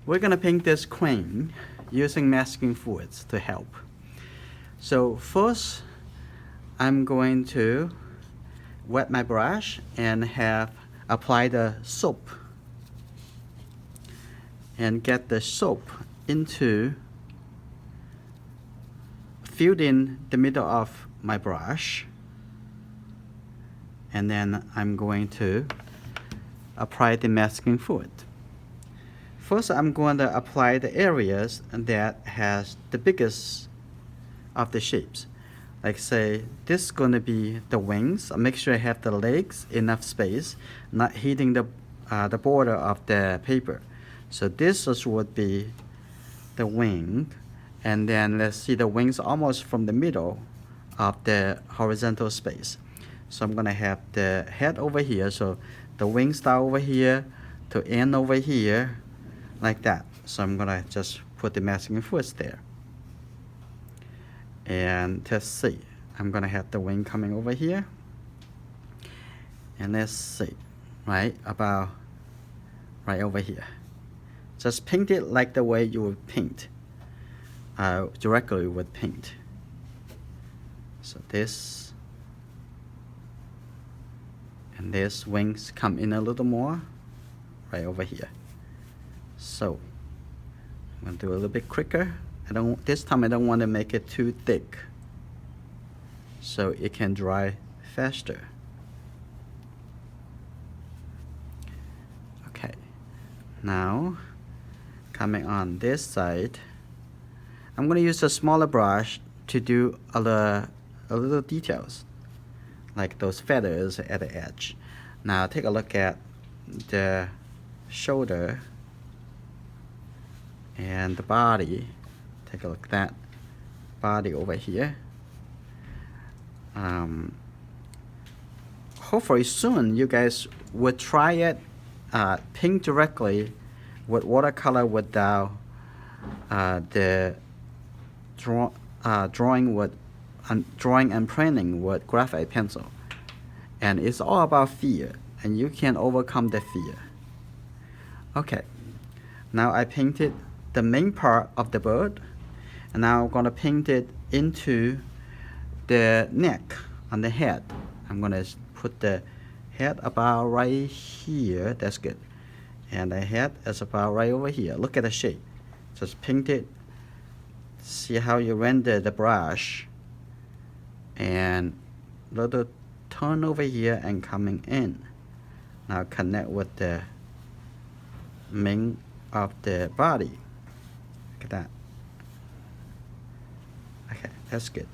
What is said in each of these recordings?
We're gonna paint this queen using masking fluids to help. So first, I'm going to wet my brush and apply the soap and get the soap filled in the middle of my brush, and then I'm going to apply the masking fluid. First, I'm going to apply the areas that has the biggest of the shapes. Like say, this is going to be the wings. I'll make sure I have the legs, enough space, not hitting the border of the paper. So this would be the wing. And then let's see, the wings almost from the middle of the horizontal space. So I'm going to have the head over here. So the wings start over here to end over here, like that. So I'm going to just put the masking fluids there. And let's see, I'm going to have the wing coming over here. And let's see, about right over here. Just paint it like the way you would paint, directly with paint. So this and this wings come in a little more right over here. So I'm going to do a little bit quicker. This time I don't want to make it too thick, so it can dry faster. Okay, now coming on this side, I'm going to use a smaller brush to do a little details, like those feathers at the edge. Now take a look at the shoulder and the body. Take a look at that body over here. Hopefully soon you guys would try it, paint directly with watercolor without the drawing and printing with graphite pencil. And it's all about fear, and you can overcome the fear. Okay, now I painted the main part of the bird, and now I'm going to paint it into the neck on the head. I'm going to put the head about right here. That's good. And the head is about right over here. Look at the shape. Just paint it. See how you render the brush. And little turn over here and coming in. Now connect with the main of the body. Look at that. Okay, that's good.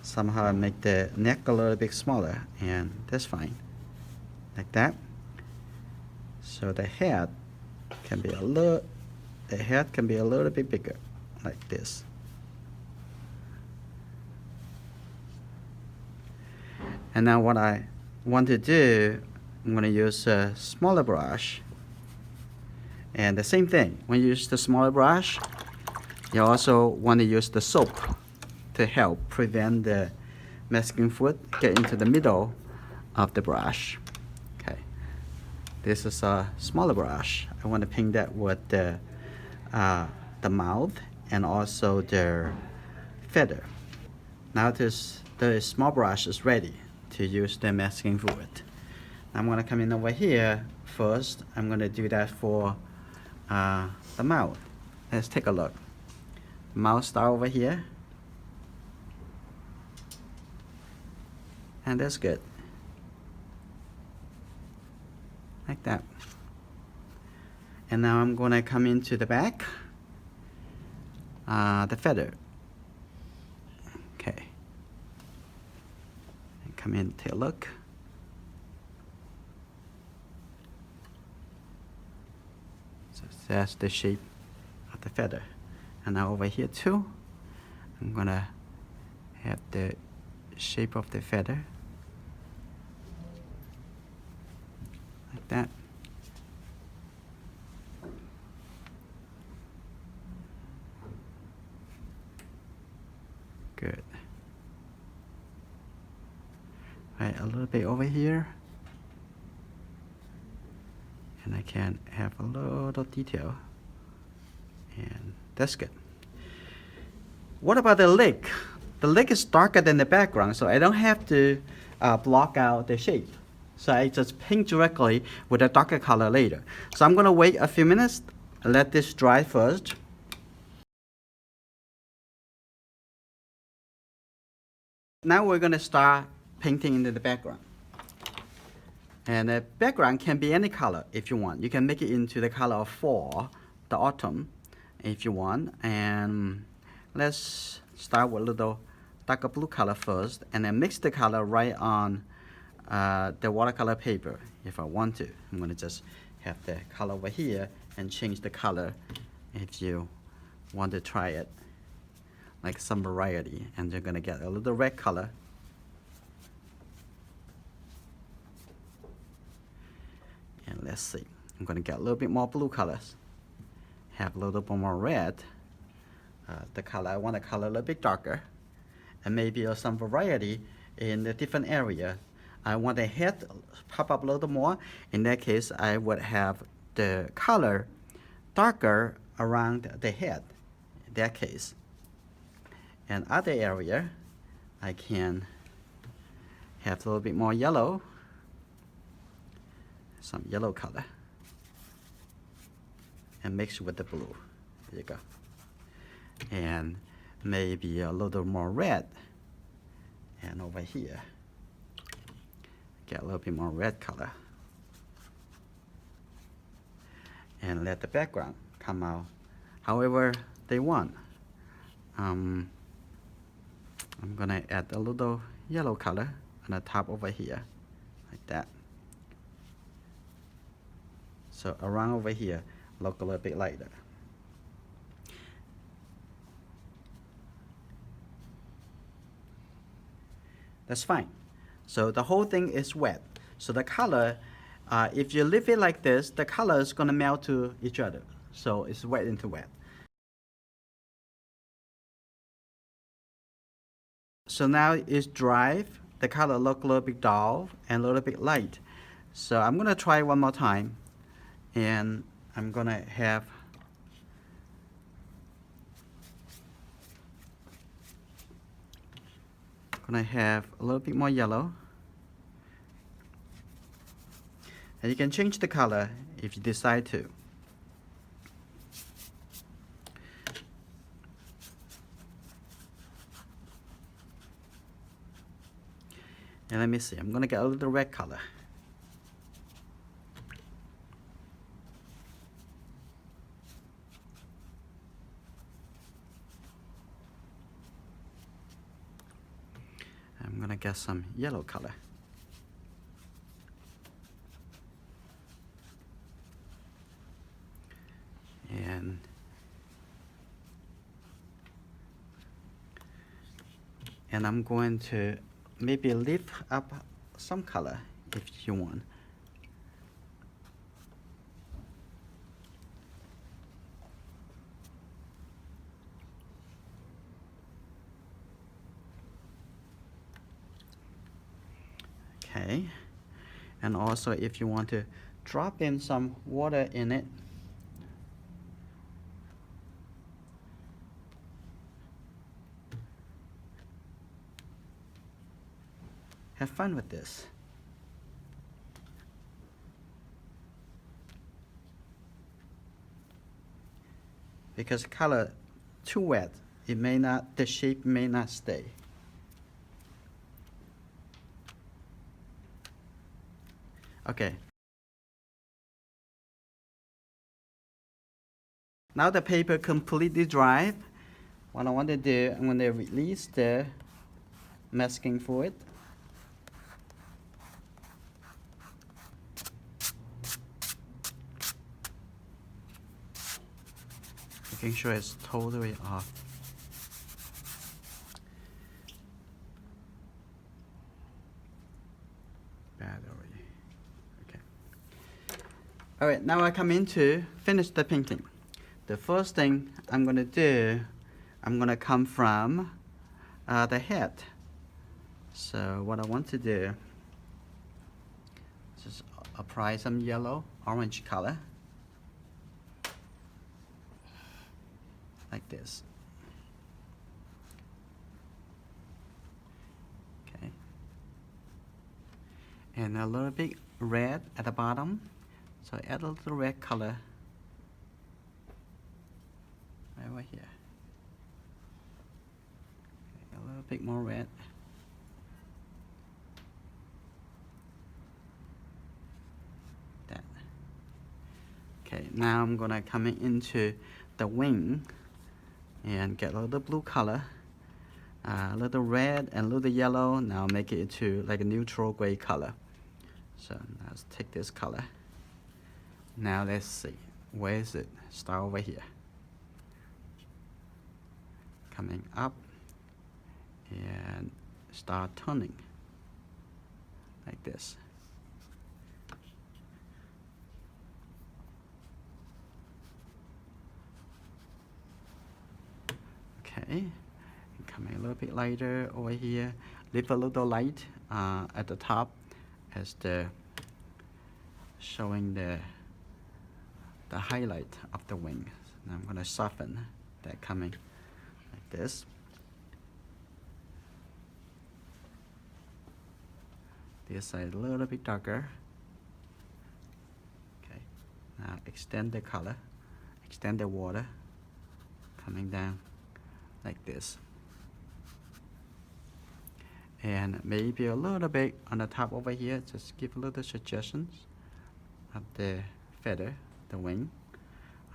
Somehow I make the neck a little bit smaller, and that's fine. Like that. So the head can be a little bit bigger, like this. And now what I want to do, I'm going to use a smaller brush. And the same thing, when you use the smaller brush, you also want to use the soap to help prevent the masking fluid get into the middle of the brush. Okay, this is a smaller brush. I want to paint that with the mouth and also the feather. Now the small brush is ready to use the masking fluid. I'm going to come in over here first. I'm going to do that for the mouth. Let's take a look. Mouth start over here, and that's good, like that. And now I'm going to come into the back, the feather. Okay, and come in, take a look. So that's the shape of the feather. And now over here too, I'm gonna have the shape of the feather, like that. Good. Right, a little bit over here, and I can have a little detail And that's good. What about the leg? The leg is darker than the background, so I don't have to block out the shape. So I just paint directly with a darker color later. So I'm gonna wait a few minutes, let this dry first. Now we're gonna start painting into the background. And the background can be any color if you want. You can make it into the color of fall, the autumn, if you want. And let's start with a little darker blue color first, and then mix the color right on the watercolor paper if I want to. I'm gonna just have the color over here and change the color if you want to try it, like some variety. And you're gonna get a little red color. And let's see, I'm gonna get a little bit more blue colors, have a little bit more red. The color, I want the color a little bit darker, and maybe some variety in the different area. I want the head pop up a little more. In that case, I would have the color darker around the head, in that case. And other area, I can have a little bit more yellow, some yellow color, and mix with the blue. There you go. And maybe a little more red. And over here, get a little bit more red color. And let the background come out however they want. I'm gonna add a little yellow color on the top over here, like that. So around over here, look a little bit lighter. That's fine. So the whole thing is wet. So the color, if you leave it like this, the color is gonna melt to each other. So it's wet into wet. So now it's dry. The color look a little bit dull and a little bit light. So I'm gonna try one more time, and I'm gonna have a little bit more yellow. And you can change the color if you decide to. And let me see, I'm gonna get a little red color. I'm gonna get some yellow color. And I'm going to maybe lift up some color if you want. Okay, and also if you want to drop in some water in it, have fun with this. Because color too wet, it may not, the shape may not stay. Okay. Now the paper completely dry. What I want to do, I'm going to release the masking fluid. Making sure it's totally off. Battery. Okay. All right, now I come in to finish the painting. The first thing I'm going to do, I'm going to come from the head. So what I want to do is just apply some yellow, orange color. like this. Okay. And a little bit red at the bottom. So add a little red color right over here. Okay, a little bit more red. That. Okay, now I'm gonna come into the wing and get a little blue color, a little red and a little yellow. Now make it into like a neutral gray color. So now let's take this color. Now let's see, where is it? Start over here. Coming up and start turning like this. Okay, and coming a little bit lighter over here. Leave a little light at the top as the showing the highlight of the wing. Now I'm gonna soften that coming like this. This side a little bit darker. Okay, now extend the color, extend the water, coming down like this. And maybe a little bit on the top over here, just give a little suggestions of the feather, the wing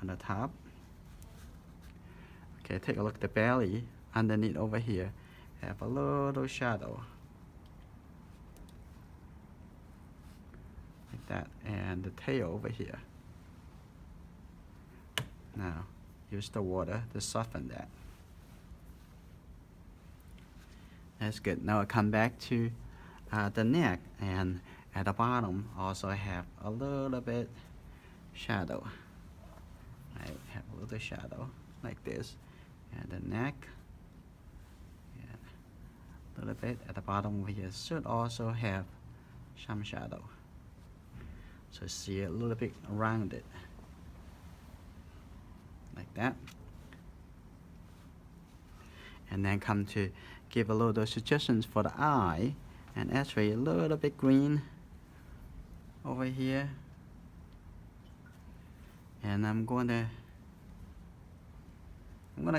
on the top. Okay, take a look at the belly underneath over here. Have a little shadow like that, and the tail over here. Now use the water to soften that. That's good. Now I come back to the neck, and at the bottom also have a little bit shadow. I have a little shadow like this, and the neck, and a little bit at the bottom over here should also have some shadow. So see a little bit rounded like that. And then come to give a little suggestions for the eye, and actually a little bit green over here. And I'm gonna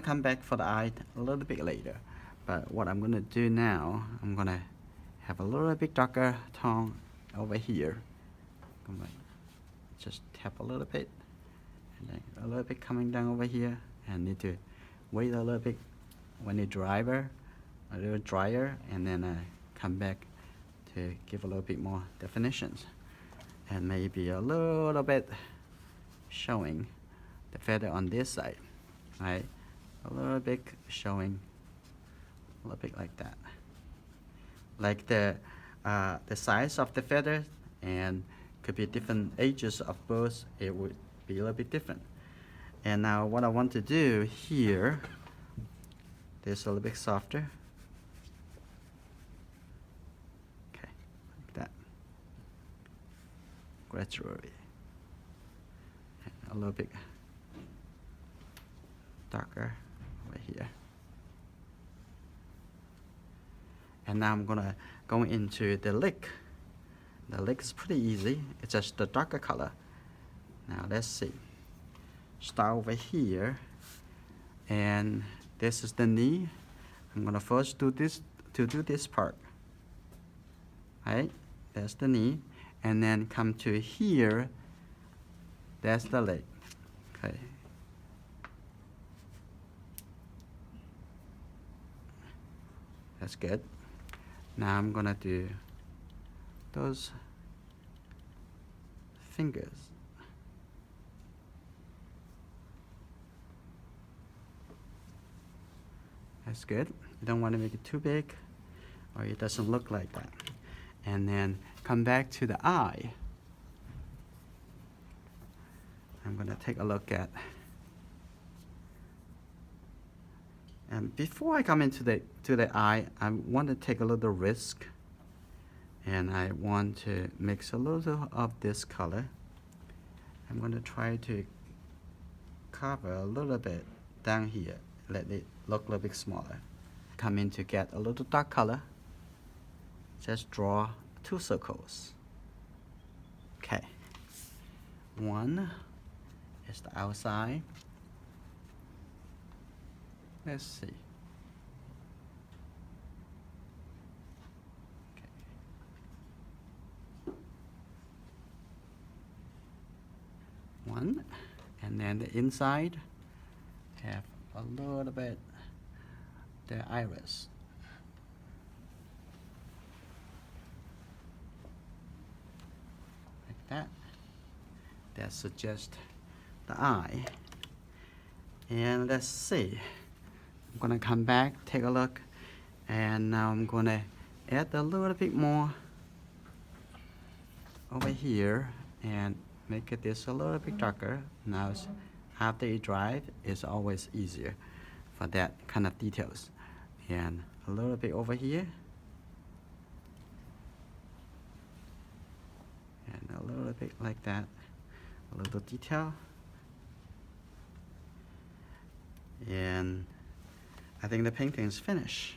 come back for the eye a little bit later. But what I'm gonna do now, I'm gonna have a little bit darker tone over here. I'm gonna just tap a little bit, and then a little bit coming down over here, and need to wait a little bit when it's drier, a little drier, and then come back to give a little bit more definitions, and maybe a little bit showing the feather on this side, right? A little bit showing, a little bit like that, like the size of the feather, and could be different ages of birds. It would be a little bit different. And now what I want to do here, this a little bit softer. Okay, like that. Gradually. And a little bit darker over here. And now I'm gonna go into the leg. The leg is pretty easy. It's just the darker color. Now let's see. Start over here, and this is the knee. I'm gonna first do this part. Right? That's the knee, and then come to here. That's the leg. Okay. That's good. Now I'm gonna do those fingers. That's good. You don't want to make it too big, or it doesn't look like that. And then come back to the eye. I'm gonna take a look at. And before I come into the eye, I want to take a little risk, and I want to mix a little of this color. I'm going to try to cover a little bit down here, let it look a little bit smaller. Come in to get a little dark color. Just draw 2 circles. Okay. One is the outside. Let's see. Okay. One, and then the inside have a little bit the iris. Like that. That suggests the eye. And let's see. I'm gonna come back, take a look, and now I'm gonna add a little bit more over here and make it this a little bit darker. Now after it dries, it's always easier for that kind of details. And a little bit over here. And a little bit like that. A little detail. And I think the painting is finished.